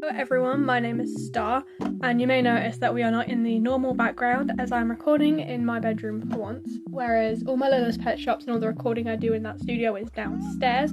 Hello everyone, my name is Star, and you may notice that we are not in the normal background as I'm recording in my bedroom for once, whereas all my littlest pet shops and all the recording I do in that studio is downstairs,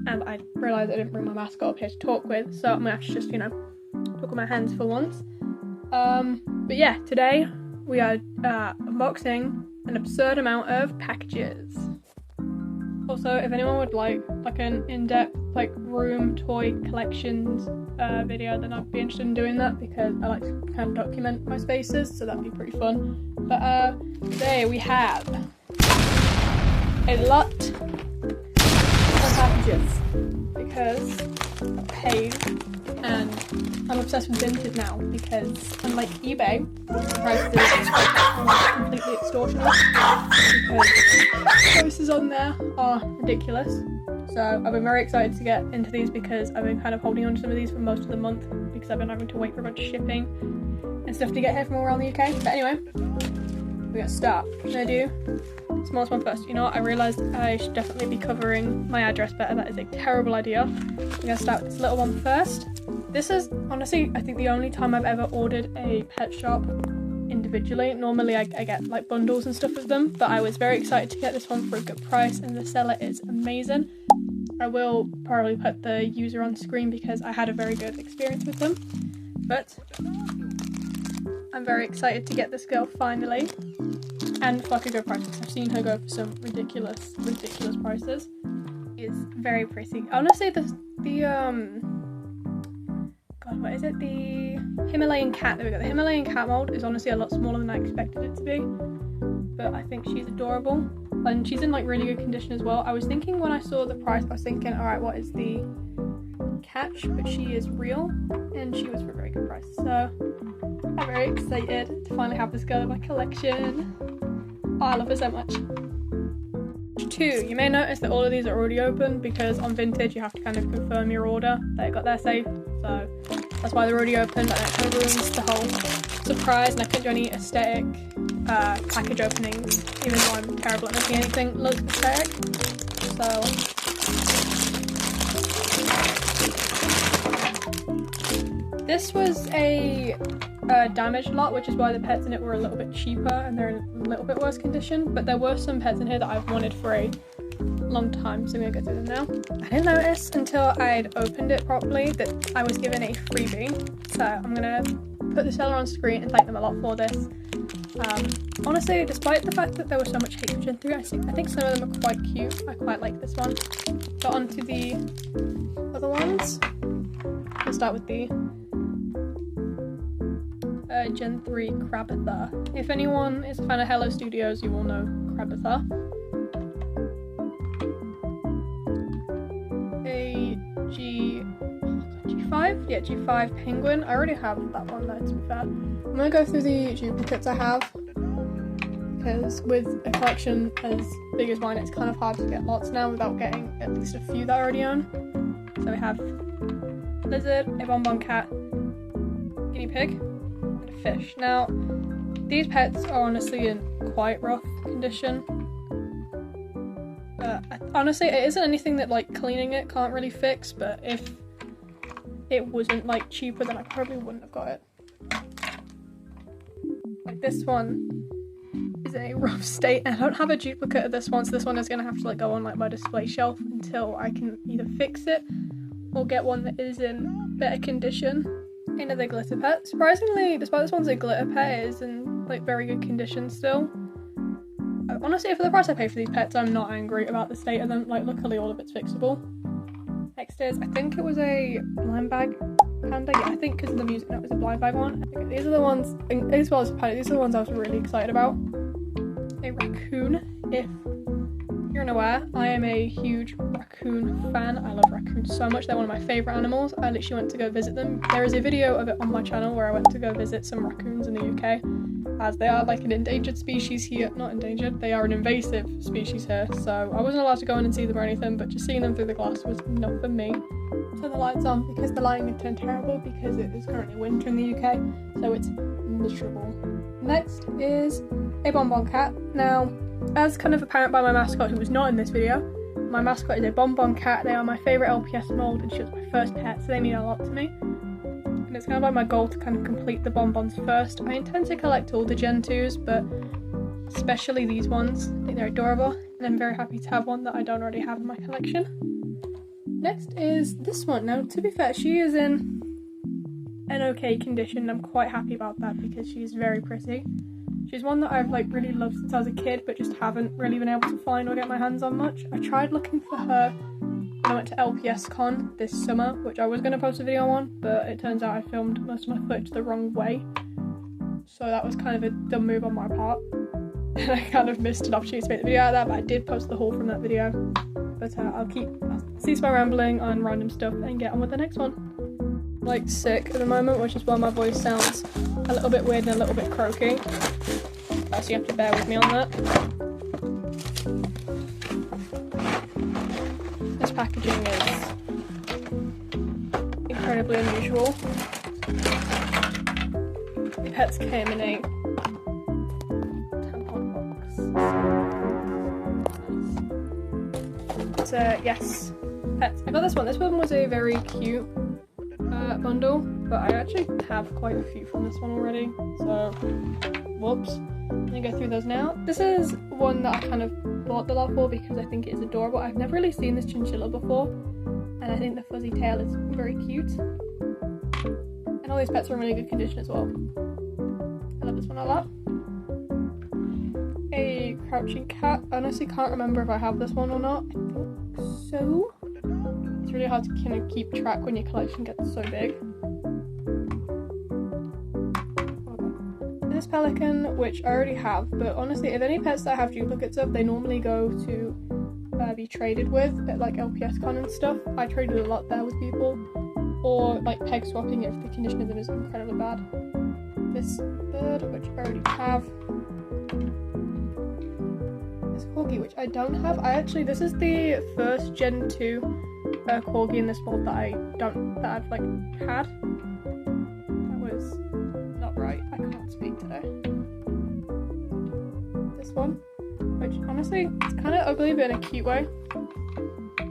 and I realised I didn't bring my mascot up here to talk with, so I'm gonna have to just, talk with my hands for once. But yeah, today we are unboxing an absurd amount of packages. Also, if anyone would like an in-depth room toy collections video, then I'd be interested in doing that because I like to kind of document my spaces, so that'd be pretty fun. But today we have a lot of packages because I paid, and I'm obsessed with Vinted now because unlike eBay, the prices are completely extortionate because the prices on there are ridiculous. So I've been very excited to get into these because I've been kind of holding on to some of these for most of the month because I've been having to wait for a bunch of shipping and stuff to get here from all around the UK. But anyway, we're gonna start. I'm gonna do the smallest one first. You know what, I realised I should definitely be covering my address better. That is a terrible idea. I'm gonna start with this little one first. This is honestly, I think, the only time I've ever ordered a pet shop individually. Normally I get bundles and stuff of them, but I was very excited to get this one for a good price, and the seller is amazing. I will probably put the user on screen because I had a very good experience with them, but I'm very excited to get this girl finally, and for a good price because I've seen her go for some ridiculous prices. It's very pretty. Honestly, what is it? The Himalayan cat. There we go. The Himalayan cat mold is honestly a lot smaller than I expected it to be, but I think she's adorable, and she's in really good condition as well. I was thinking when I saw the price, I was thinking, all right, what is the catch? But she is real, and she was for a very good price. So I'm very excited to finally have this girl in my collection. Oh, I love her so much. 2. You may notice that all of these are already open because on Vinted you have to kind of confirm your order that it got there safe, so that's why they're already open. But that kind of ruins the whole surprise, and I couldn't do any aesthetic package openings, even though I'm terrible at making anything look aesthetic. So this was a damaged lot, which is why the pets in it were a little bit cheaper and they're in a little bit worse condition, but there were some pets in here that I've wanted for a long time, so I'm gonna go through them now. I didn't notice until I'd opened it properly that I was given a freebie, so I'm gonna put the seller on screen and thank them a lot for this. Honestly, despite the fact that there was so much hate written through, I think some of them are quite cute. I quite like this one. So on to the other ones. We'll start with the Gen 3 Krabatha. If anyone is a fan of Hello Studios, you will know Krabatha. A G5? Yeah, G5 penguin. I already have that one though, to be fair. I'm gonna go through the duplicates I have because with a collection as big as mine, it's kind of hard to get lots now without getting at least a few that I already own. So we have lizard, a bonbon cat, guinea pig, fish. Now, these pets are honestly in quite rough condition. Honestly, it isn't anything that cleaning it can't really fix, but if it wasn't cheaper, then I probably wouldn't have got it. This one is in a rough state, and I don't have a duplicate of this one, so this one is gonna have to go on my display shelf until I can either fix it or get one that is in better condition. Another glitter pet. Surprisingly, despite this one's a glitter pet, it is in very good condition still. Honestly, for the price I pay for these pets, I'm not angry about the state of them. Luckily all of it's fixable. Next is, I think it was a blind bag panda. Yeah, I think because of the music note, it was a blind bag one. Okay, these are the ones, as well as a panda, these are the ones I was really excited about. A raccoon. If you're unaware, I am a huge raccoon fan. I love raccoons so much. They're one of my favourite animals. I literally went to go visit them. There is a video of it on my channel where I went to go visit some raccoons in the UK, as they are an endangered species here. Not endangered, they are an invasive species here, so I wasn't allowed to go in and see them or anything, but just seeing them through the glass was enough for me. Turn the lights on because the lighting has turned terrible because it is currently winter in the UK, so it's miserable. Next is a bonbon cat. Now, as kind of apparent by my mascot, who was not in this video, my mascot is a bonbon cat. They are my favourite LPS mold, and she was my first pet, so they mean a lot to me. and it's kind of like my goal to kind of complete the bonbons first. I intend to collect all the Gen 2s, but especially these ones. I think they're adorable, and I'm very happy to have one that I don't already have in my collection. Next is this one. Now, to be fair, she is in an okay condition. I'm quite happy about that because she's very pretty. She's one that I've like really loved since I was a kid, but just haven't really been able to find or get my hands on much. I tried looking for her when I went to LPS Con this summer, which I was going to post a video on, but it turns out I filmed most of my footage the wrong way. So that was kind of a dumb move on my part. And I kind of missed an opportunity to make the video out of that, but I did post the haul from that video. But I'll cease my rambling on random stuff and get on with the next one. I'm like sick at the moment, which is why my voice sounds a little bit weird and a little bit croaky. So you have to bear with me on that. This packaging is incredibly unusual. The pets came in a tampon box. But yes, pets. I got this one. This one was a very cute bundle, but I actually have quite a few from this one already. So, whoops. I'm gonna go through those now. This is one that I kind of bought the lot for because I think it is adorable. I've never really seen this chinchilla before, and I think the fuzzy tail is very cute. And all these pets are in really good condition as well. I love this one a lot. A crouching cat. I honestly can't remember if I have this one or not. I think so. It's really hard to kind of keep track when your collection gets so big. This pelican, which I already have, but honestly, if any pets that have duplicates of, they normally go to be traded with at like LPS Con and stuff. I traded a lot there with people, or like peg swapping if the condition of them is incredibly bad. This bird, which I already have. This corgi, which I don't have. This is the first Gen 2 corgi in this mold that I've like had. That was not right. I can't speak today. This one, which honestly it's kind of ugly but in a cute way.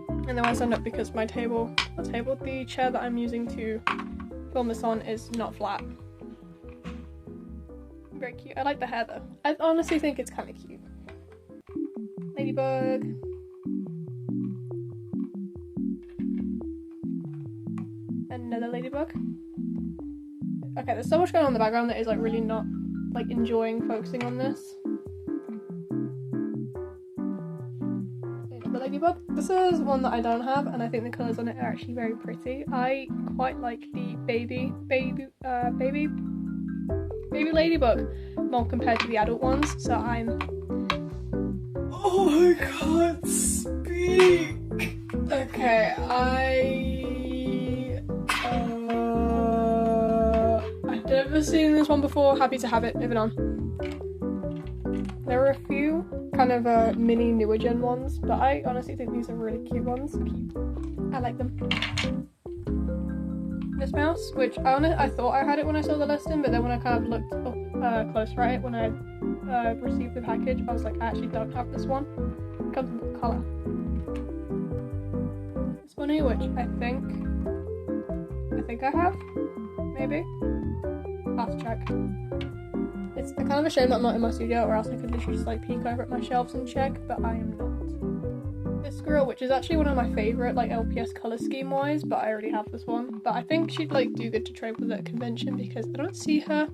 And then I stand up because the chair that I'm using to film this on is not flat. Very cute. I like the hair though. I honestly think it's kind of cute. Ladybug. Another ladybug. Okay, there's so much going on in the background that is like really not like enjoying focusing on this. The ladybug. This is one that I don't have, and I think the colours on it are actually very pretty. I quite like the baby ladybug more compared to the adult ones, so I'm... Oh, I can't speak! Okay, I've never seen this one before, happy to have it, moving on. There are a few kind of mini newer gen ones, but I honestly think these are really cute ones. I like them. This mouse, which I thought I had it when I saw the listing, but then when I kind of looked up closer at it when I received the package, I was like, I actually don't have this one. It comes in the colour. This bunny, which I think I have, maybe. I'll have to check. It's kind of a shame that I'm not in my studio, or else I could literally just like peek over at my shelves and check, but I am not. This squirrel, which is actually one of my favourite like LPS colour scheme wise, but I already have this one. But I think she'd like do good to trade with at a convention because I don't see her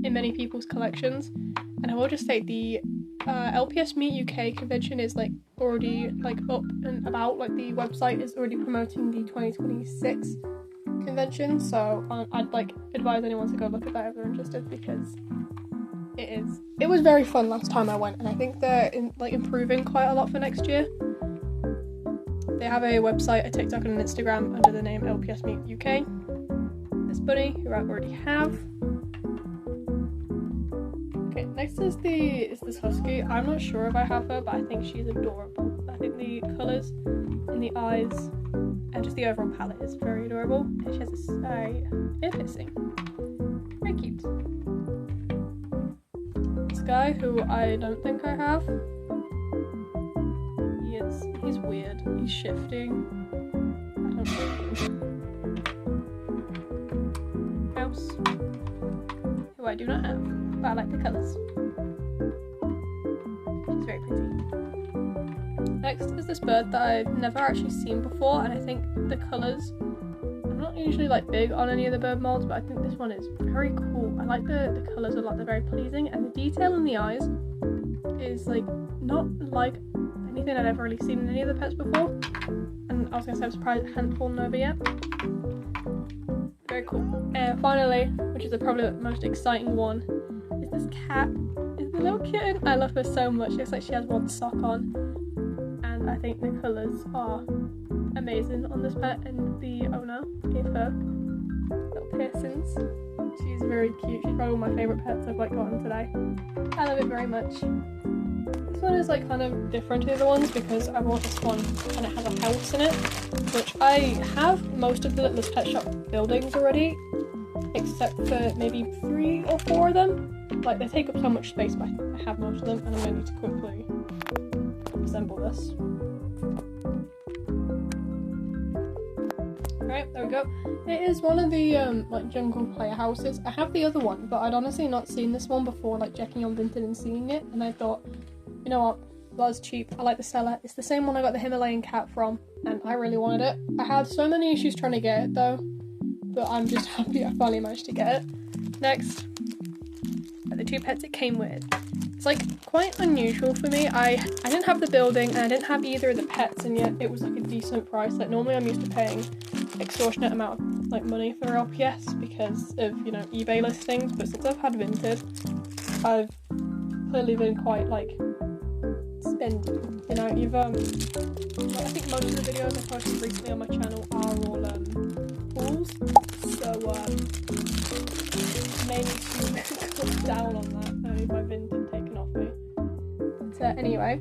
in many people's collections. And I will just say the LPS Meet UK convention is like already like up and about, like the website is already promoting the 2026 convention, so I'd like advise anyone to go look at that if they're interested, because it was very fun last time I went, and I think they're improving quite a lot for next year. They have a website, a TikTok and an Instagram under the name LPS Meet UK. This bunny, who I already have. Okay, next is this husky. I'm not sure if I have her, but I think she's adorable. I think the colours in the eyes and just the overall palette is very adorable. And she has this ear piercing. Very cute. This guy, who I don't think I have. He's weird. He's shifting. I don't know. mouse, who I do not have, but I like the colours. She's very pretty. Next is this bird that I've never actually seen before, and I think the colours, I'm not usually like big on any of the bird molds, but I think this one is very cool. I like the colours a lot, they're very pleasing, and the detail in the eyes is like not like anything I'd ever really seen in any of the pets before. And I was going to say I'm surprised it hadn't fallen over yet. Very cool. And finally, which is probably the most exciting one, is this cat. It's the little kitten. I love her so much. It looks like she has one sock on. And I think the colours are amazing on this pet, and the owner gave her little piercings. She's very cute. She's probably one of my favourite pets I've like gotten today. I love it very much. This one is like kind of different to the other ones because I bought this one and it has a house in it, which I have most of the Littlest Pet Shop buildings already, except for maybe 3 or 4 of them. Like, they take up so much space, but I have most of them, and I'm going to need to quickly assemble this. Alright, there we go. It is one of the like jungle player houses. I have the other one, but I'd honestly not seen this one before, like checking on Vinted and seeing it, and I thought, you know what, that was cheap. I like the seller. It's the same one I got the Himalayan cat from, and I really wanted it. I had so many issues trying to get it though, but I'm just happy I finally managed to get it. Next, are the 2 pets it came with. It's like quite unusual for me. I didn't have the building and I didn't have either of the pets, and yet it was like a decent price. Like, normally I'm used to paying extortionate amount of like money for LPS because of, you know, eBay listings, but since I've had Vinted, I've clearly been quite like spending, you know. You've I think most of the videos I've posted recently on my channel are all hauls, so may need to cut down on that. I need my Vinted taken off me. But anyway,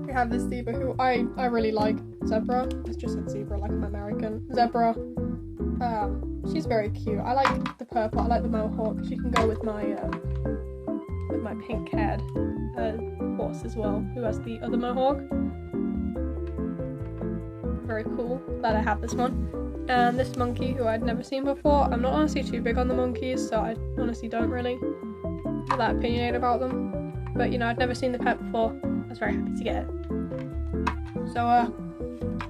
we have this zebra who I really like. Zebra. It's just a zebra, like I'm American. Zebra. She's very cute. I like the purple. I like the mohawk. She can go with my pink-haired horse as well, who has the other mohawk. Very cool. Glad I have this one. And this monkey who I'd never seen before. I'm not honestly too big on the monkeys, so I honestly don't really feel that opinionated about them. But, you know, I'd never seen the pet before. I was very happy to get it. So,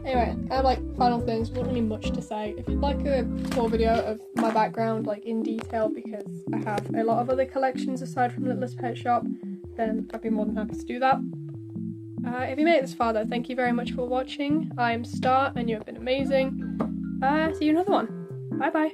anyway, I have like final things. There's not really much to say. If you'd like a full video of my background, like in detail, because I have a lot of other collections aside from Littlest Pet Shop, then I'd be more than happy to do that. If you made it this far though, thank you very much for watching. I'm Star and you have been amazing. See you in another one. Bye bye.